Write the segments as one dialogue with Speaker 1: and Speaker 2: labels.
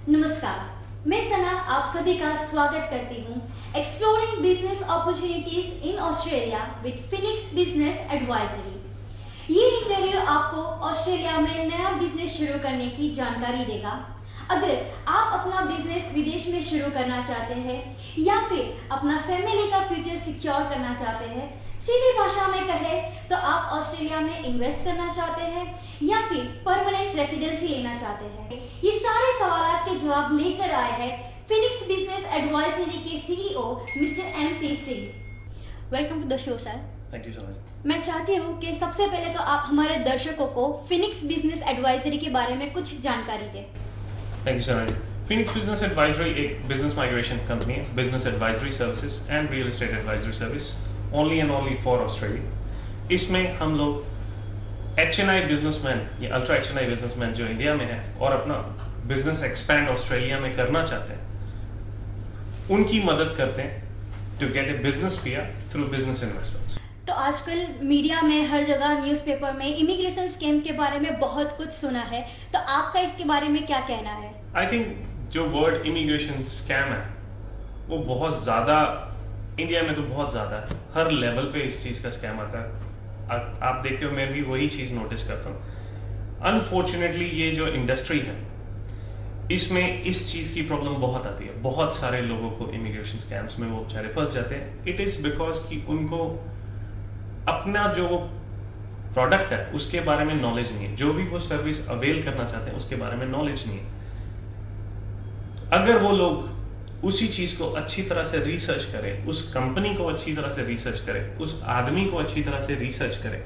Speaker 1: नमस्कार, मैं सना आप सभी का स्वागत करती हूँ exploring business opportunities in Australia with Phoenix business advisory. ये इंटरव्यू आपको ऑस्ट्रेलिया में नया बिजनेस शुरू करने की जानकारी देगा। अगर आप अपना बिजनेस विदेश में शुरू करना चाहते हैं या फिर अपना फैमिली का फ्यूचर सिक्योर करना चाहते हैं, सीधी भाषा में कहें तो आप ऑस्ट्रेलिया में इन्वेस्ट करना चाहते हैं या फिर परमानेंट रेसिडेंसी लेना चाहते हैं, ये सारे सवालों के जवाब लेकर आए हैं फिनिक्स बिजनेस एडवाइजरी के CEO mister MP Singh. Welcome to the show sir.
Speaker 2: Thank you so much.
Speaker 1: मैं चाहती हूँ कि सबसे पहले तो आप हमारे दर्शकों को फिनिक्स बिजनेस एडवाइजरी के बारे में कुछ जानकारी दें।
Speaker 2: Thank you so much. Phoenix business advisory एक बिजनेस माइग्रेशन कंपनी है, business advisory services and real estate advisory service only and only for Australia. इसमें हम लोग HNI बिजनेसमैन या अल्ट्रा HNI बिजनेसमैन जो इंडिया में है और अपना बिजनेस एक्सपैंड ऑस्ट्रेलिया में करना चाहते हैं, उनकी मदद करते हैं to get a business PR through business investments.
Speaker 1: तो आजकल मीडिया में हर जगह न्यूज़पेपर में इमिग्रेशन स्कैम के बारे में बहुत कुछ सुना है, तो आपका इसके बारे में क्या कहना है?
Speaker 2: आई थिंक जो वर्ड इमिग्रेशन स्कैम है वो बहुत ज़्यादा इंडिया में तो बहुत ज़्यादा है, हर लेवल पे इस चीज़ का स्कैम आता है। आप देखते हो, मैं भी वही चीज़ नोटिस करता हूँ। अनफॉर्चुनेटली ये जो इंडस्ट्री है इसमें इस चीज़ की प्रॉब्लम बहुत आती है। बहुत सारे लोगों को इमिग्रेशन स्कैम्स में वो बेचारे फंस जाते हैं। इट इज़ बिकॉज कि उनको अपना जो प्रोडक्ट है उसके बारे में नॉलेज नहीं है, जो भी वो सर्विस अवेल करना चाहते हैं उसके बारे में नॉलेज नहीं है। अगर वो लोग उसी चीज को अच्छी तरह से रिसर्च करें, उस कंपनी को अच्छी तरह से रिसर्च करें, उस आदमी को अच्छी तरह से रिसर्च करें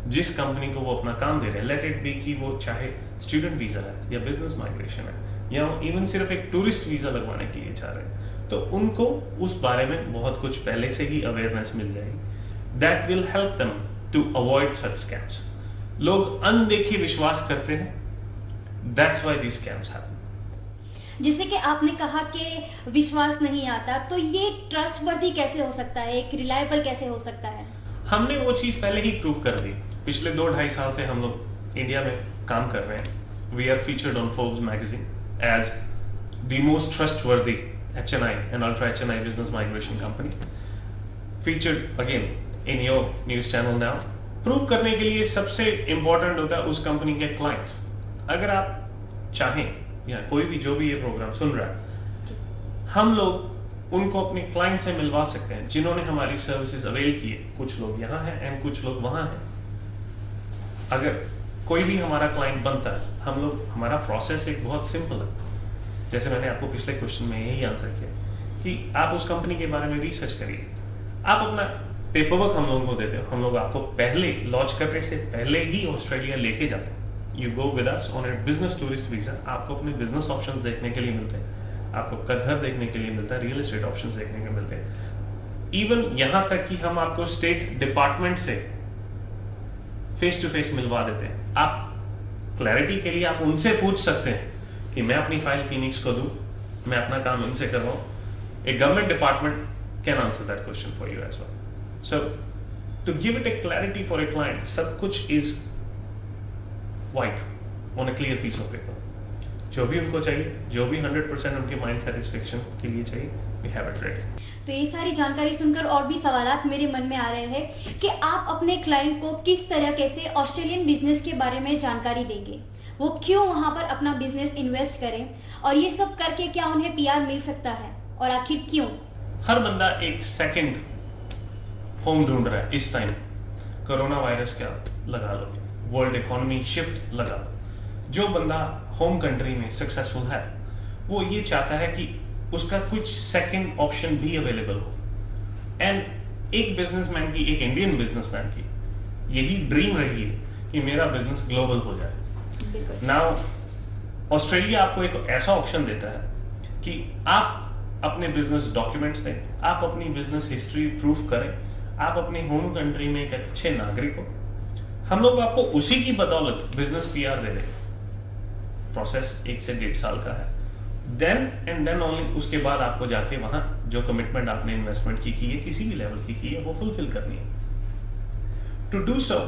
Speaker 2: जिस कंपनी को वो अपना काम दे रहे हैं, लेट इट बी कि वो चाहे स्टूडेंट वीजा है या बिजनेस माइग्रेशन है या इवन सिर्फ एक टूरिस्ट वीजा लगवाने के लिए चाह रहे हैं, तो उनको उस बारे में बहुत कुछ पहले से ही अवेयरनेस मिल जाएगी। That will help them to avoid such scams. लोग अनदेखी विश्वास करते हैं, that's why these scams happen.
Speaker 1: जैसे कि आपने कहा कि विश्वास नहीं आता, तो ये ट्रस्टवर्दी कैसे हो सकता है, एक रिलायबल कैसे हो सकता है?
Speaker 2: हमने वो चीज पहले ही प्रूव कर दी। पिछले 2-2.5 साल से हम लोग इंडिया में काम कर रहे हैं। We are featured on Forbes magazine as the most trustworthy HNI and ultra HNI business migration company, featured again in your news channel now. Prove करने के लिए सबसे इंपॉर्टेंट होता है उस कंपनी के क्लाइंट्स। अगर आप चाहें या कोई भी जो भी ये प्रोग्राम सुन रहा है, हम लोग उनको अपने क्लाइंट से मिलवा सकते हैं जिन्होंने हमारी सर्विसेज अवेल की है। कुछ लोग यहाँ हैं एंड कुछ लोग वहाँ हैं। अगर कोई भी हमारा क्लाइंट बनता है, हम लोग, हमारा प्रोसेस एक बहुत सिंपल है। जैसे मैंने आपको पिछले क्वेश्चन में यही आंसर किया कि आप उस कंपनी के बारे में रिसर्च करिए, आप अपना पेपरवर्क हम लोगों को देते हो, हम लोग आपको पहले लॉन्च करने से पहले ही ऑस्ट्रेलिया लेके जाते हैं। You go with us on a business tourist visa। आपको अपने बिजनेस ऑप्शंस देखने के लिए मिलते हैं, आपको घर देखने के लिए मिलता है, रियल एस्टेट ऑप्शंस देखने के मिलते हैं। इवन यहाँ तक कि हम आपको स्टेट डिपार्टमेंट से फेस टू फेस मिलवा देते हैं। आप क्लैरिटी के लिए आप उनसे पूछ सकते हैं कि मैं अपनी फाइल फिनिक्स को दूं, मैं अपना काम इनसे करवाऊं। A government department can answer that question for you as well. So to give it a clarity for a client, सब कुछ is white on a clear piece of paper। जो भी उनको चाहिए, जो भी 100% उनके माइंड सेटिस्फेक्शन के लिए चाहिए, we have it ready।
Speaker 1: तो ये सारी जानकारी सुनकर और भी सवालात मेरे मन में आ रहे हैं कि आप अपने क्लाइंट को किस तरह से ऑस्ट्रेलियन बिजनेस के बारे में जानकारी देंगे, वो क्यों वहाँ पर अपना बिजनेस इन्वेस्ट करें और ये सब करके क्या उन्हें PR मिल सकता है और आखिर क्यों?
Speaker 2: हर बंदा एक सेकंड होम ढूंढ रहा है इस टाइम। कोरोना वायरस का लगा लो, वर्ल्ड इकोनॉमी शिफ्ट लगा लो, जो बंदा होम कंट्री में सक्सेसफुल है वो ये चाहता है कि उसका कुछ सेकंड ऑप्शन भी अवेलेबल हो। एंड एक बिजनेसमैन की, एक इंडियन बिजनेसमैन की यही ड्रीम रही है कि मेरा बिजनेस ग्लोबल हो जाए। नाउ ऑस्ट्रेलिया आपको एक ऐसा ऑप्शन देता है कि आप अपने बिजनेस डॉक्यूमेंट्स दें, आप अपनी बिजनेस हिस्ट्री प्रूफ करें, आप अपने होम कंट्री में एक अच्छे नागरिक हो। हम लोग आपको उसी की बदौलत बिजनेस PR दे रहे हैं। प्रोसेस 1 से 1.5 साल का है। देन एंड देन ओनली उसके बाद आपको जाके वहां जो कमिटमेंट आपने इन्वेस्टमेंट की है, किसी भी लेवल की है, वो फुलफिल करनी है। टू डू सो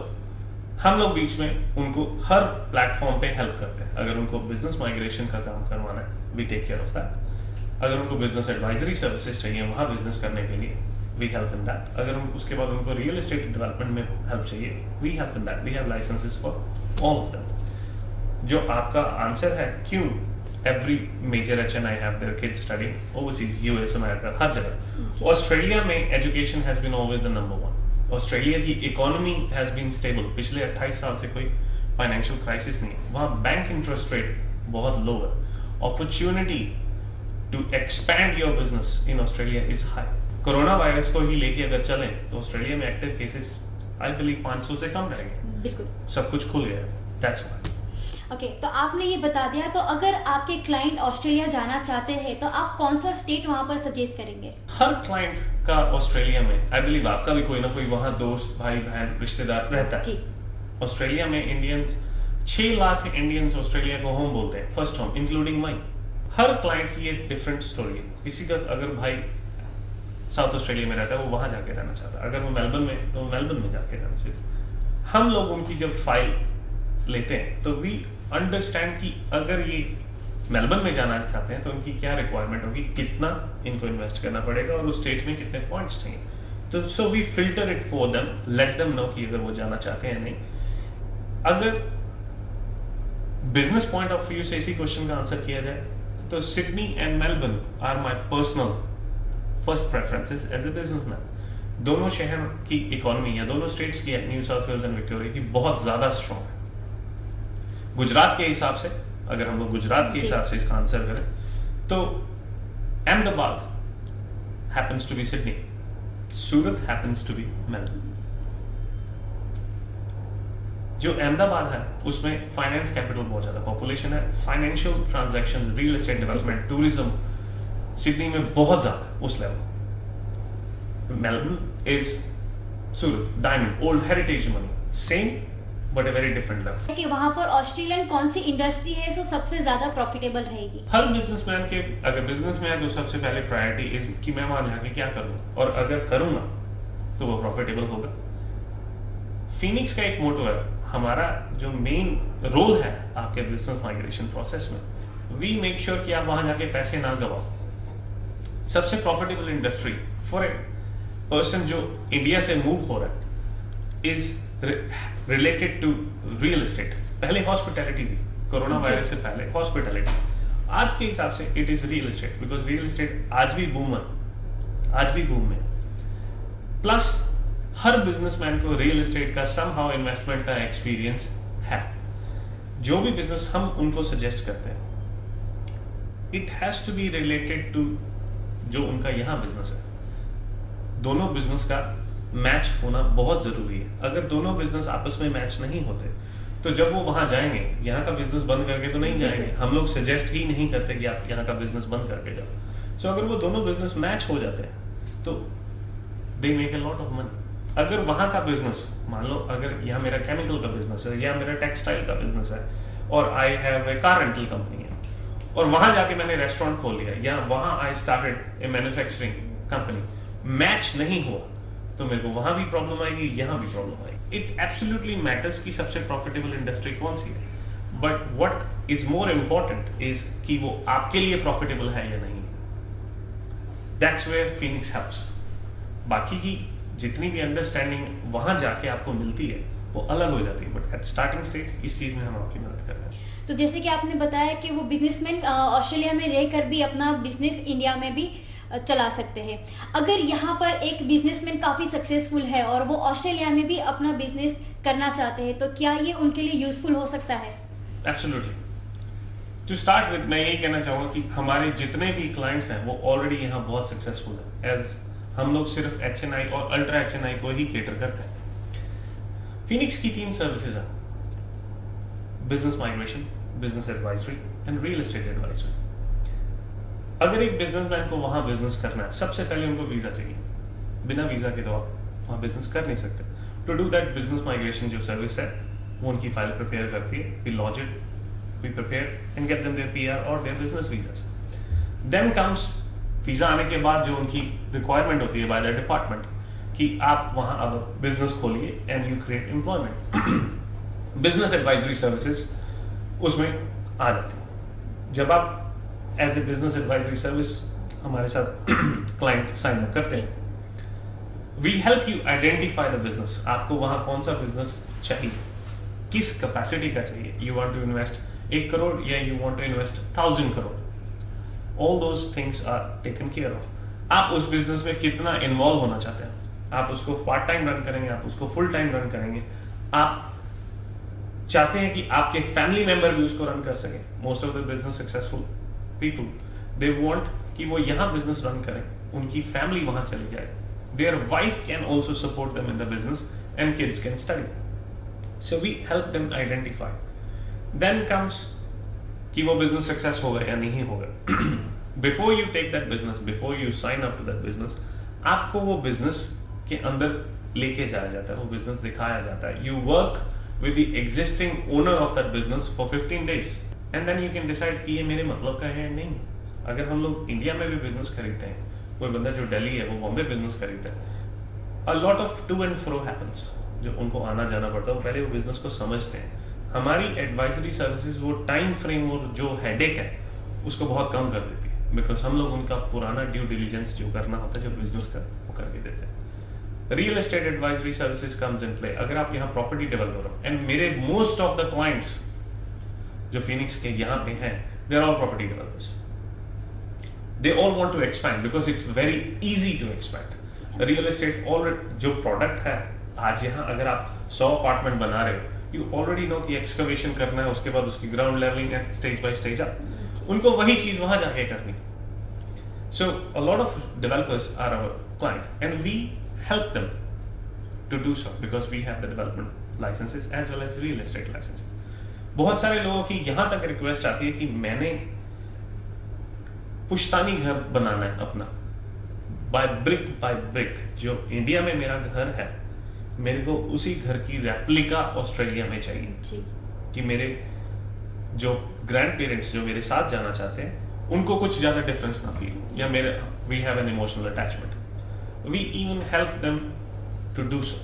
Speaker 2: हम लोग बीच में उनको हर प्लेटफॉर्म पे हेल्प करते हैं। अगर उनको बिजनेस माइग्रेशन का काम करवाना है, we take care of that. अगर उनको बिजनेस एडवाइजरी सर्विसेज चाहिए वहां बिजनेस करने के लिए, वी हेल्प इन दैट। अगर उसके बाद उनको रियल एस्टेट डेवलपमेंट में हेल्प चाहिए, we help in that. We have licences for all of them. जो आपका आंसर है क्यों every major HNI have their kids studying overseas, US, America, हर जगह। ऑस्ट्रेलिया में education has been always the number one. Australia की economy has been stable, पिछले 28 साल से कोई फाइनेंशियल क्राइसिस नहीं। वहां बैंक इंटरेस्ट रेट बहुत लो है। Opportunity to expand your business in Australia is high. Corona virus को ही लेके अगर चलें तो ऑस्ट्रेलिया में एक्टिव केसेस आई बिलीव 500 से कम रहेंगे।
Speaker 1: बिल्कुल, सब
Speaker 2: कुछ खुल गया। That's why.
Speaker 1: ओके, तो आपने ये बता दिया। तो अगर आपके क्लाइंट ऑस्ट्रेलिया जाना चाहते हैं तो आप कौन सा स्टेट वहां पर सजेस्ट करेंगे?
Speaker 2: हर क्लाइंट का ऑस्ट्रेलिया में, आई बिलीव आपका भी कोई ना कोई वहां दोस्त, भाई बहन, रिश्तेदार रहता है। ऑस्ट्रेलिया में इंडियंस 6 लाख इंडियंस ऑस्ट्रेलिया को होम बोलते हैं, first home, including my. Her client की एक डिफरेंट स्टोरी है। किसी का अगर भाई साउथ ऑस्ट्रेलिया में रहता है, वो वहां जाके रहना चाहता है। अगर वो मेलबर्न में, तो मेलबर्न में जाके रहना चाहिए। हम लोग उनकी जब फाइल लेते हैं तो वी अंडरस्टैंड कि अगर ये मेलबर्न में जाना चाहते हैं तो उनकी क्या रिक्वायरमेंट होगी, कितना इनको इन्वेस्ट करना पड़ेगा और उस स्टेट में कितने पॉइंट्स चाहिए। तो so we filter it for them, let them know कि अगर वो जाना चाहते हैं नहीं। अगर बिजनेस पॉइंट ऑफ व्यू से इसी क्वेश्चन का आंसर किया जाए तो Sydney and Melbourne are my personal first preferences as a businessman. दोनों शहर की इकोनॉमी या दोनों स्टेट्स की, New South Wales and Victoria की, बहुत ज्यादा स्ट्रॉन्ग है। गुजरात के हिसाब से, अगर हम लोग गुजरात के हिसाब से इसका आंसर करें तो Ahmedabad happens to be Sydney, Surat happens to be Melbourne. जो अहमदाबाद है उसमें फाइनेंस कैपिटल बहुत ज्यादा, पॉपुलेशन है, financial transactions, real estate development, tourism Sydney में बहुत ज्यादा उस level. Melbourne is Surat, diamond, old heritage money, same but a very different level.
Speaker 1: कि वहां पर ऑस्ट्रेलियन कौन सी इंडस्ट्री है जो सबसे ज्यादा प्रॉफिटेबल रहेगी?
Speaker 2: हर बिजनेसमैन के, अगर बिजनेस में है तो सबसे पहले प्रायोरिटी इज कि मैं वहां जाके क्या करूं, और अगर करूंगा तो वो प्रॉफिटेबल होगा। फिनिक्स का एक मोटो है, हमारा जो मेन रोल है आपके बिजनेस माइग्रेशन प्रोसेस में, वी मेक श्योर कि आप वहां जाके पैसे ना गवाओ। सबसे profitable industry for a person जो इंडिया से मूव हो रहा है is related to real estate. पहले हॉस्पिटैलिटी थी, कोरोना वायरस से पहले हॉस्पिटैलिटी। आज के हिसाब से it is real estate, because real estate आज भी बूम में। प्लस हर बिजनेसमैन को रियल एस्टेट का समहाउ इन्वेस्टमेंट का एक्सपीरियंस है। जो भी बिजनेस हम उनको सजेस्ट करते हैं, it has to be related to जो उनका यहां बिजनेस है। दोनों बिजनेस का मैच होना बहुत जरूरी है। अगर दोनों बिजनेस आपस में मैच नहीं होते तो जब वो वहां जाएंगे, यहाँ का बिजनेस बंद करके तो नहीं जाएंगे। हम लोग सजेस्ट ही नहीं करते कि आप यहाँ का बिजनेस बंद करके जाओ। सो अगर वो दोनों बिजनेस मैच हो जाते हैं तो they make a lot of money. अगर वहां का बिजनेस, मान लो अगर यहाँ मेरा केमिकल का बिजनेस है या मेरा टेक्सटाइल का बिजनेस है और I have a car rental company है, और वहां जाके मैंने रेस्टोरेंट खोल लिया या वहां I started A manufacturing company, match नहीं हुआ तो मेरे को वहां भी प्रॉब्लम आएगी, यहां भी प्रॉब्लम आएगी। इट एब्सोल्युटली मैटर्स कि सबसे प्रॉफिटेबल इंडस्ट्री कौन सी है, but what is more important is कि वो आपके लिए प्रॉफिटेबल है या नहीं। That's where Phoenix helps. बाकी की जितनी भी अंडरस्टैंडिंग वहां जाके आपको मिलती है वो अलग हो जाती है, बट एट स्टार्टिंग स्टेज इस चीज में हम आपकी मदद करते हैं।
Speaker 1: तो जैसे कि आपने बताया कि वो बिजनेसमैन ऑस्ट्रेलिया में रहकर भी अपना बिजनेस इंडिया में भी चला सकते हैं। अगर यहाँ पर एक बिजनेसमैन काफ़ी सक्सेसफुल है और वो ऑस्ट्रेलिया में भी अपना बिजनेस करना चाहते हैं तो क्या ये उनके लिए यूजफुल हो सकता है?
Speaker 2: एब्सोल्युटली। टू स्टार्ट विद मैं यही कहना चाहूँगा कि हमारे जितने भी क्लाइंट्स हैं वो ऑलरेडी यहाँ बहुत सक्सेसफुल है। एज हम लोग सिर्फ HNI और अल्ट्रा HNI को ही केटर करते हैं। फिनिक्स की 3 सर्विसेज हैं, business migration, business advisory and real estate advisory. अगर एक बिजनेसमैन को वहां बिजनेस करना है, सबसे पहले उनको वीजा चाहिए। बिना वीजा के तो आप वहां बिजनेस कर नहीं सकते। To do that, business migration जो सर्विस है वो उनकी फाइल प्रिपेयर करती है, we lodge it, we prepare and get them their PR और their business visas. Then comes visa आने के बाद जो उनकी रिक्वायरमेंट होती है बाय द डिपार्टमेंट कि आप वहां अब बिजनेस खोलिए and you create employment. Business advisory services उसमें आ जाती है। जब आप as a business advisory service हमारे साथ क्लाइंट साइन अप करते हैं, we help you identify the business. आपको वहां कौन सा बिजनेस चाहिए, किस कैपेसिटी का चाहिए, you want to invest 1 crore या you want to invest 1000 crore, all those things are taken care of. आप उस बिजनेस में कितना इन्वॉल्व होना चाहते हैं, आप उसको पार्ट टाइम रन करेंगे, आप उसको फुल टाइम रन करेंगे, आप चाहते हैं कि आपके फैमिली मेंबर भी उसको रन कर सके। Most of the business successful people they want कि वो यहां बिजनेस रन करें, उनकी फैमिली वहां चली जाए, their wife can also support them in the business and kids can study. So we help them identify. Then comes कि वो बिजनेस सक्सेस होगा या नहीं होगा। Before you take that business, before you sign up to that business, आपको वो business के अंदर लेके जाया जाता है, वो बिजनेस दिखाया जाता है। You work with the existing owner of that business for 15 days and then you can decide कि ये मेरे मतलब का है या नहीं। अगर हम लोग इंडिया में भी बिजनेस खरीदते हैं, कोई बंदा जो दिल्ली है वो बॉम्बे बिजनेस खरीदता है, a lot of to and fro happens, जो उनको आना जाना पड़ता है, वो पहले वो बिजनेस को समझते हैं। हमारी एडवाइजरी सर्विसेज वो टाइम फ्रेम और जो हेडेक है उसको बहुत कम कर देती है, बिकॉज हम लोग उनका पुराना ड्यू डिलीजेंस जो करना होता है, जो बिजनेस का, वो करके देते हैं। Real estate advisory services comes in play. अगर आप यहाँ प्रॉपर्टी डेवलपर हो, एंड मेरे मोस्ट ऑफ द क्लाइंट्स जो फिनिक्स के यहाँ पे हैं, they are all property developers. They all want to expand because it's very easy to expand. Real estate already जो प्रोडक्ट है, आज यहाँ अगर आप 100 अपार्टमेंट बना रहे हो, यू ऑलरेडी नो कि एक्सकवेशन करना है, उसके बाद उसकी ग्राउंड लेवलिंग है, स्टेज बाय स्टेज अप, उनको वही चीज वहां जाके करनी। So a lot of developers are our clients and we help them to do so because we have the development licenses as well as real estate licenses. बहुत सारे लोगों की यहां तक रिक्वेस्ट आती है कि मैंने पुश्तानी घर बनाना है अपना, बाय ब्रिक। जो इंडिया में मेरा घर है, मेरे को उसी घर की रेप्लिका ऑस्ट्रेलिया में चाहिए कि मेरे जो ग्रैंड पेरेंट्स जो मेरे साथ जाना चाहते हैं उनको कुछ ज्यादा डिफरेंस ना फील, या मेरे we have an emotional attachment. We even help them to do so.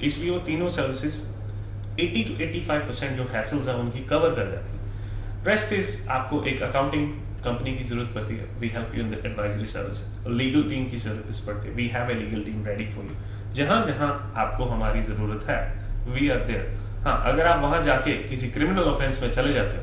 Speaker 2: इसलिए वो तीनों सर्विसेज 80 to 85% जो हैसल्स हैं उनकी कवर कर जाती है। रेस्ट इज आपको एक अकाउंटिंग कंपनी की जरूरत पड़ती है, we help you in the advisory services. Legal team की सर्विस पड़ती है, we have a legal team ready for you. जहां जहां आपको हमारी जरूरत है, वी आर देयर। हाँ, अगर आप वहां जाके किसी क्रिमिनल ऑफेंस में चले जाते हो,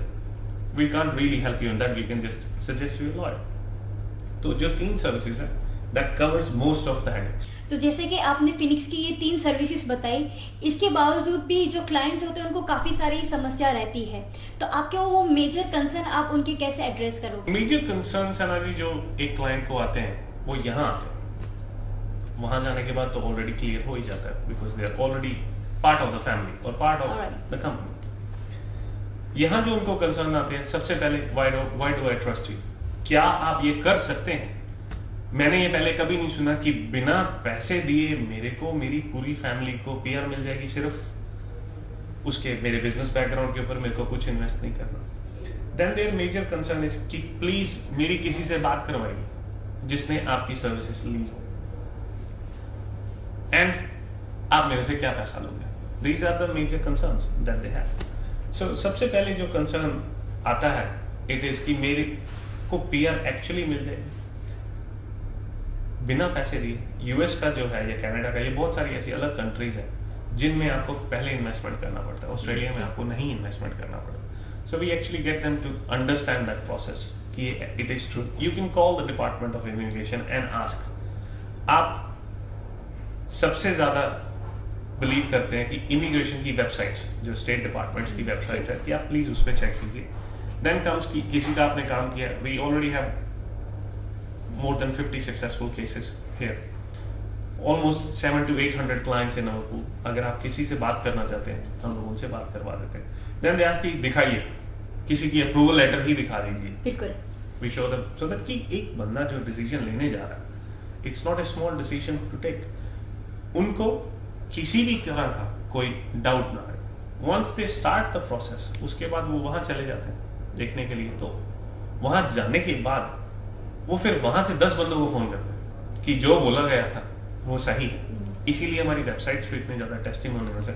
Speaker 2: we can't really help you in that, we can just suggest you a lawyer. तो जो 3 सर्विसेज हैं, that covers most of the headaches.
Speaker 1: तो जैसे कि आपने फिनिक्स की ये 3 सर्विसेज बताई, इसके बावजूद भी जो क्लाइंट्स होते हैं उनको काफ़ी सारी समस्या रहती है, तो आपके वो मेजर कंसर्न आप उनके कैसे एड्रेस करोगे?
Speaker 2: मेजर कंसर्न सना जी, जो एक क्लाइंट को आते हैं वो यहाँ आते हैं, वहाँ जाने के बाद तो ऑलरेडी क्लियर हो ही जाता है because they are already part of the family और पार्ट ऑफ द कंपनी। यहाँ जो उनको कंसर्न आते हैं, सबसे पहले why do I trust you? क्या आप ये कर सकते हैं? मैंने ये पहले कभी नहीं सुना कि बिना पैसे दिए मेरे को मेरी पूरी फैमिली को पीआर मिल जाएगी, सिर्फ उसके मेरे बिजनेस बैकग्राउंड के ऊपर मेरे को कुछ इन्वेस्ट नहीं करना। Then their major concern is कि प्लीज मेरी किसी से बात करवाइए जिसने आपकी सर्विसेज ली हो, एंड आप मेरे से क्या पैसा लोगे। These are the major concerns that they have. So सबसे पहले जो कंसर्न आता है, इट इज कि मेरे को पीआर एक्चुअली मिल जाए बिना पैसे दिए। यूएस का जो है या कनाडा का, ये बहुत सारी ऐसी अलग कंट्रीज हैं जिनमें आपको पहले इन्वेस्टमेंट करना पड़ता है, ऑस्ट्रेलिया में आपको नहीं इन्वेस्टमेंट करना पड़ता। So we actually get them to understand that process कि it is true. You can call the department of immigration and ask. आप सबसे ज्यादा बिलीव करते हैं कि इमिग्रेशन की वेबसाइट्स, जो स्टेट डिपार्टमेंट्स की वेबसाइट है, कि आप प्लीज उस पर चेक कीजिए। देन कम्स कि किसी का आपने काम किया, we already have more than 50 successful cases here, almost 700 to 800 clients in our pool. अगर आप किसी से बात करना चाहते हैं, हम लोग उनसे बात करवा देते हैं। Then they ask कि दिखाइए, किसी की अप्रूवल लेटर ही दिखा दीजिए।
Speaker 1: बिल्कुल।
Speaker 2: We show them so that कि एक बंदा जो डिसीजन लेने जा रहा है, it's not a small decision to take, उनको किसी भी तरह का कोई डाउट ना आए। Once they start the process, उसके बाद वो वहां चले जाते हैं देखने के लिए। तो वहां जाने के बाद वो फिर वहां से 10 बंदों को फोन करते हैं कि जो बोला गया था वो सही है। इसीलिए हमारी वेबसाइट्स पे इतने ज्यादा टेस्टिमोनियल्स है।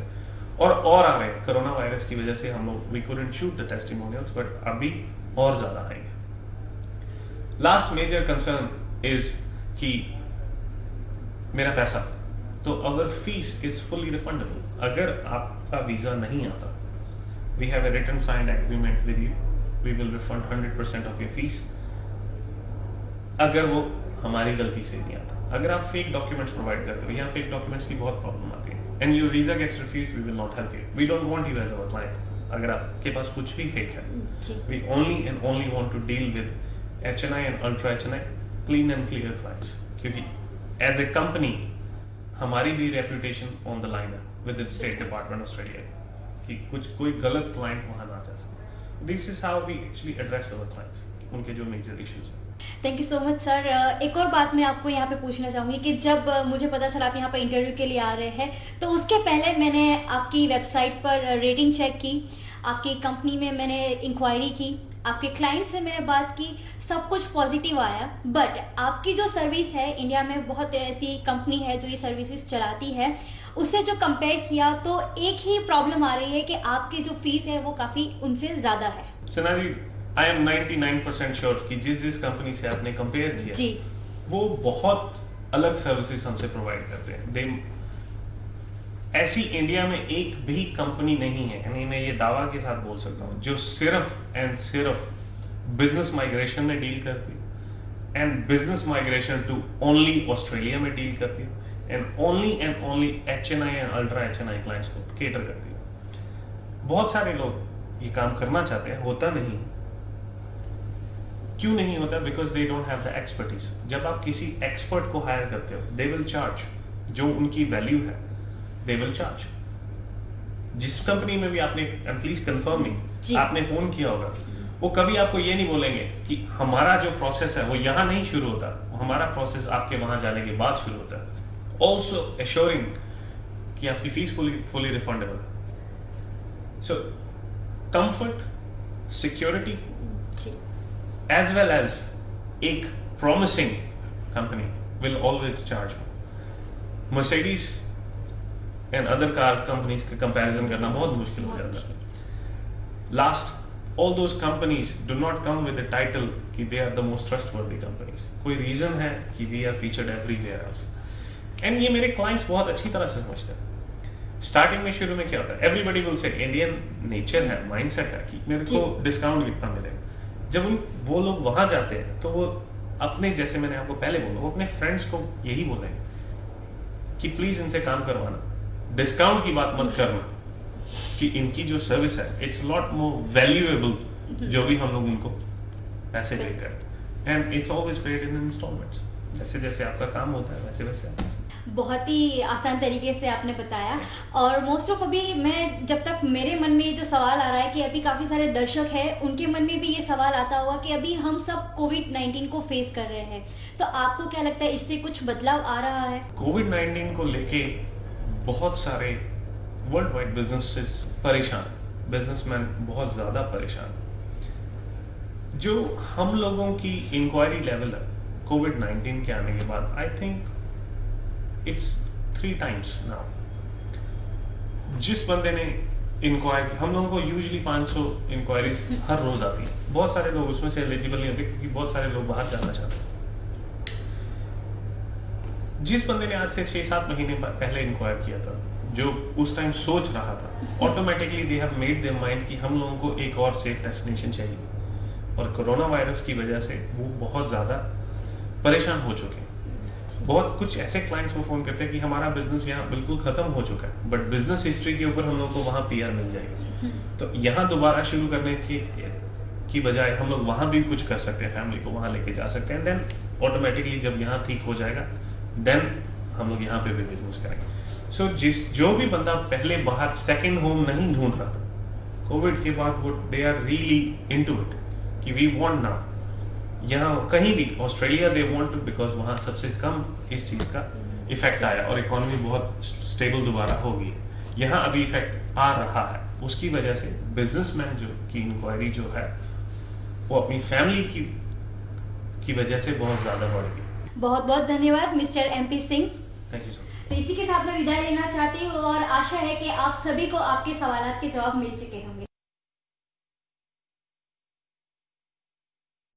Speaker 2: और आ रहे हैं कोरोना वायरस की वजह से। हम लोग we couldn't shoot the testimonials, but अभी और ज्यादा आएंगे। लास्ट मेजर कंसर्न इज कि मेरा पैसा, तो our fees is fully refundable. अगर आपका वीजा नहीं आता, we have a written signed agreement with you, we will refund 100% of your fees, अगर वो हमारी गलती से नहीं आता। अगर आप फेक डॉक्यूमेंट्स प्रोवाइड करते हो, यहाँ फेक डॉक्यूमेंट्स की बहुत प्रॉब्लम आती है, and your visa gets refused, we will not help you, we don't want you as our client. अगर आपके पास कुछ भी फेक है, we only and only want to deal with HNI and ultra HNI, clean and clear flights, क्योंकि as a company हमारी भी reputation on the line है with the state department Australia, कि कोई गलत क्लाइंट वहां ना जा सके। This is how we actually address our clients, उनके जो मेजर इश्यूज हैं।
Speaker 1: Thank you so much sir. एक और बात मैं आपको यहाँ पे पूछना चाहूँगी कि जब मुझे पता चला आप यहाँ पर इंटरव्यू के लिए आ रहे हैं, तो उसके पहले मैंने आपकी वेबसाइट पर रेटिंग चेक की, आपकी कंपनी में मैंने इंक्वायरी की, आपके क्लाइंट से मैंने बात की, सब कुछ पॉजिटिव आया। बट आपकी जो सर्विस है, इंडिया में बहुत ऐसी कंपनी है जो ये सर्विसेज चलाती है, उससे जो कंपेयर किया तो एक ही प्रॉब्लम आ रही है कि आपकी जो फीस है वो काफ़ी उनसे ज़्यादा है।
Speaker 2: सना जी, आई एम 99% श्योर कि जिस कंपनी से आपने कंपेयर किया
Speaker 1: जी,
Speaker 2: वो बहुत अलग सर्विसेज हमसे प्रोवाइड करते हैं। दे ऐसी इंडिया में एक भी कंपनी नहीं है, यानी मैं ये दावा के साथ बोल सकता हूँ, जो सिर्फ एंड सिर्फ बिजनेस माइग्रेशन में डील करती है, and business migration to only Australia में डील करती है, and only HNI and ultra HNI clients को केटर करती है। बहुत सारे लोग ये काम करना चाहते हैं, होता नहीं। क्यों नहीं होता? Because they don't have the expertise. जब आप किसी एक्सपर्ट को हायर करते हो, दे विल चार्ज, जो उनकी वैल्यू है दे विल चार्ज। जिस कंपनी में भी आपने, एंड प्लीज कंफर्म मी, आपने फोन किया होगा, वो कभी आपको ये नहीं बोलेंगे कि हमारा जो प्रोसेस है वो यहाँ नहीं शुरू होता, हमारा प्रोसेस आपके वहां जाने के बाद शुरू होता है। ऑल्सो एश्योरिंग कि आपकी फीस फुली रिफंडेबल है। So comfort, security, as well as एक promising company will always charge more. Mercedes and other car companies का comparison करना बहुत मुश्किल हो जाता है। Last, all those companies do not come with the title कि they are the most trustworthy companies. कोई reason है कि we are featured everywhere else. And ये मेरे clients बहुत अच्छी तरह से समझते हैं। स्टार्टिंग में, शुरू में क्या होता है, everybody will say Indian nature है, mindset है कि मेरे को डिस्काउंट कितना मिलेगा। जब वो लोग वहां जाते हैं तो वो अपने, जैसे मैंने आपको पहले बोला, वो अपने फ्रेंड्स को यही बोलेंगे कि प्लीज इनसे काम करवाना, डिस्काउंट की बात मत करना, कि इनकी जो सर्विस है इट्स लॉट मोर वैल्यूएबल जो भी हम लोग उनको पैसे पे करें, and it's always paid in instalments. जैसे जैसे आपका काम होता है वैसे वैसे आप।
Speaker 1: बहुत ही आसान तरीके से आपने बताया। और मोस्ट ऑफ, अभी मैं जब तक मेरे मन में ये जो सवाल आ रहा है कि अभी काफ़ी सारे दर्शक हैं, उनके मन में भी ये सवाल आता हुआ कि अभी हम सब कोविड-19 को फेस कर रहे हैं, तो आपको क्या लगता है इससे कुछ बदलाव आ रहा है?
Speaker 2: कोविड-19 को लेके बहुत सारे वर्ल्ड वाइड बिजनेसेस परेशान, बिजनेसमैन बहुत ज्यादा परेशान। जो हम लोगों की इंक्वायरी लेवल है कोविड-19 के आने के बाद, I think it's 3 times now. जिस बंदे ने इंक्वायरी, हम लोगों को यूजुअली 500 इंक्वायरीज हर रोज आती है। बहुत सारे लोग उसमें से एलिजिबल नहीं होते क्योंकि बहुत सारे लोग बाहर जाना चाहते हैं। जिस बंदे ने आज से 6-7 महीने पहले इंक्वायर किया था, जो उस टाइम सोच रहा था, automatically they have made their mind कि हम लोगों को एक और सेफ डेस्टिनेशन चाहिए, और कोरोना वायरस की वजह से वो बहुत ज्यादा परेशान हो चुके हैं। बहुत कुछ ऐसे क्लाइंट्स को फोन करते हैं कि हमारा बिजनेस यहाँ बिल्कुल खत्म हो चुका है, बट बिजनेस हिस्ट्री के ऊपर हम लोग को वहाँ PR मिल जाएगा, तो यहाँ दोबारा शुरू करने की बजाय हम लोग वहाँ भी कुछ कर सकते हैं, फैमिली को वहाँ लेके जा सकते हैं। देन ऑटोमेटिकली जब यहाँ ठीक हो जाएगा, देन हम लोग यहाँ पे भी बिजनेस करेंगे। सो जो भी बंदा पहले बाहर सेकेंड होम नहीं ढूंढ रहा था, कोविड के बाद वो they are really into it कि वी वांट नाउ, यहाँ कहीं भी Australia they want to, because वहाँ सबसे कम इस चीज का इफेक्ट आया और इकोनॉमी बहुत स्टेबल दोबारा होगी। यहाँ अभी इफेक्ट आ रहा है, उसकी वजह से बिजनेसमैन जो की इंक्वायरी जो है वो अपनी फैमिली की वजह से बहुत ज्यादा बढ़ गई।
Speaker 1: बहुत बहुत धन्यवाद mister MP Singh.
Speaker 2: Thank you sir.
Speaker 1: तो इसी के साथ मैं विदाई लेना चाहती हूँ और आशा है कि आप सभी को आपके सवालात के जवाब मिल चुके होंगे।